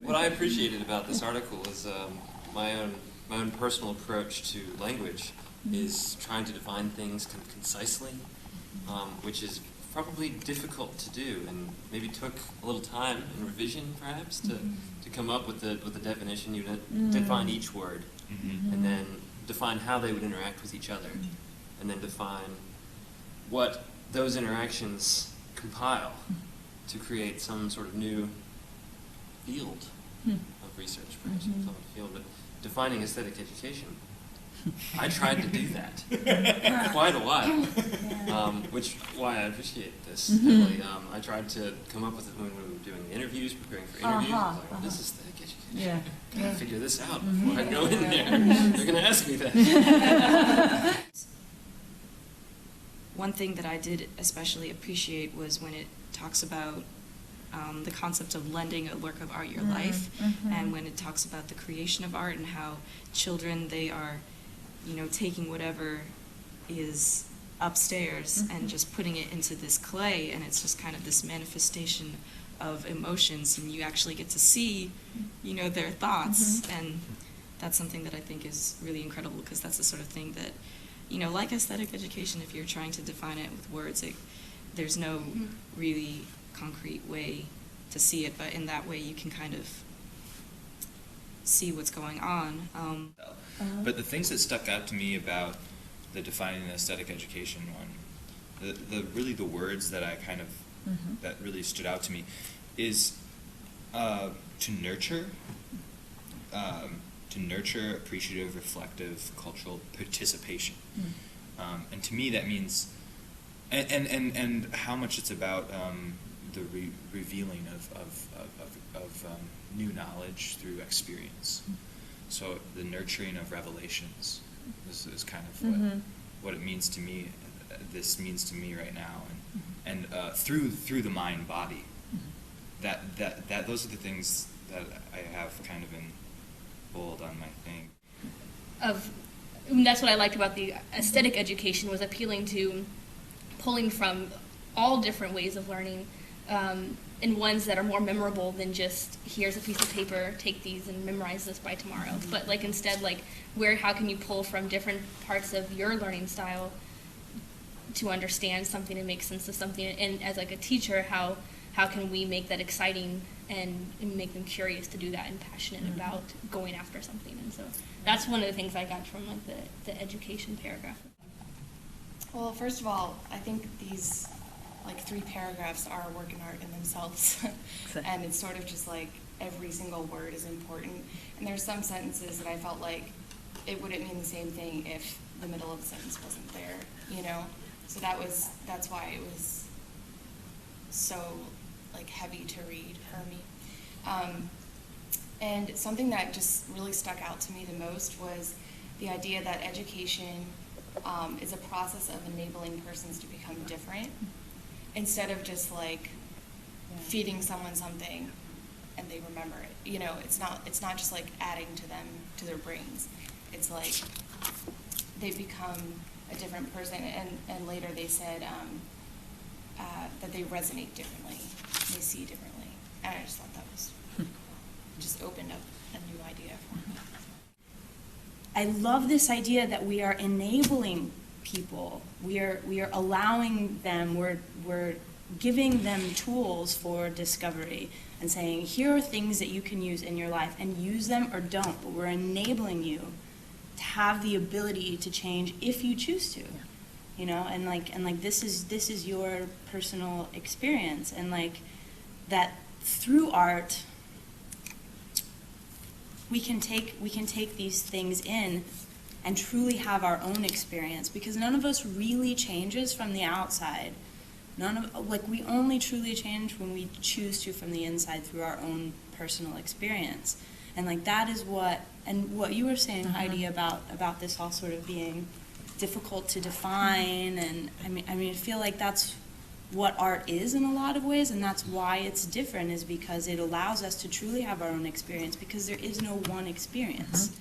What I appreciated about this article is my own personal approach to language is trying to define things concisely, which is probably difficult to do, and maybe took a little time and revision perhaps to come up with the definition. You define each word, and then define how they would interact with each other, and then define what those interactions compile to create some sort of new field of research, perhaps a field, but defining aesthetic education. I tried to do that quite a while, which why I appreciate this heavily. I tried to come up with it when we were doing interviews, preparing for interviews. I was like, well, this is aesthetic education. I gotta figure this out before I go in there. They're gonna ask me that. One thing that I did especially appreciate was when it talks about the concept of lending a work of art your life, and when it talks about the creation of art and how children, they are, taking whatever is upstairs and just putting it into this clay, and it's just kind of this manifestation of emotions, and you actually get to see, their thoughts, and that's something that I think is really incredible, because that's the sort of thing that, like aesthetic education, if you're trying to define it with words, there's no really concrete way to see it, but in that way you can kind of see what's going on. But the things that stuck out to me about the defining the aesthetic education one, the words that I kind of that really stood out to me is to nurture appreciative, reflective, cultural participation, and to me that means and how much it's about the revealing of new knowledge through experience. So the nurturing of revelations is kind of what it means to me. This means to me right now, and through the mind body. That those are the things that I have kind of in bold on my thing. That's what I liked about the aesthetic education, was appealing to pulling from all different ways of learning, and ones that are more memorable than just, here's a piece of paper, take these and memorize this by tomorrow. But instead, how can you pull from different parts of your learning style to understand something and make sense of something? And as a teacher, how can we make that exciting and make them curious to do that and passionate about going after something? And so that's one of the things I got from the education paragraph. Well, first of all, I think these 3 paragraphs are a work in art in themselves. And it's sort of just every single word is important. And there's some sentences that I felt like it wouldn't mean the same thing if the middle of the sentence wasn't there, So that's why it was so heavy to read for me. And something that just really stuck out to me the most was the idea that education is a process of enabling persons to become different, instead of just feeding someone something and they remember it. It's not just adding to them, to their brains. It's they become a different person, and later they said that they resonate differently, they see differently, and I just thought that was just opened up a new idea for me. I love this idea that we are enabling people. We are allowing them. We're giving them tools for discovery and saying, here are things that you can use in your life, and use them or don't. But we're enabling you to have the ability to change if you choose to. And this is your personal experience, and that through art we can take these things in and truly have our own experience, because none of us really changes from the outside. We only truly change when we choose to from the inside through our own personal experience. And that is what you were saying, Heidi, about this all sort of being difficult to define, and I feel like that's what art is in a lot of ways, and that's why it's different, is because it allows us to truly have our own experience, because there is no one experience.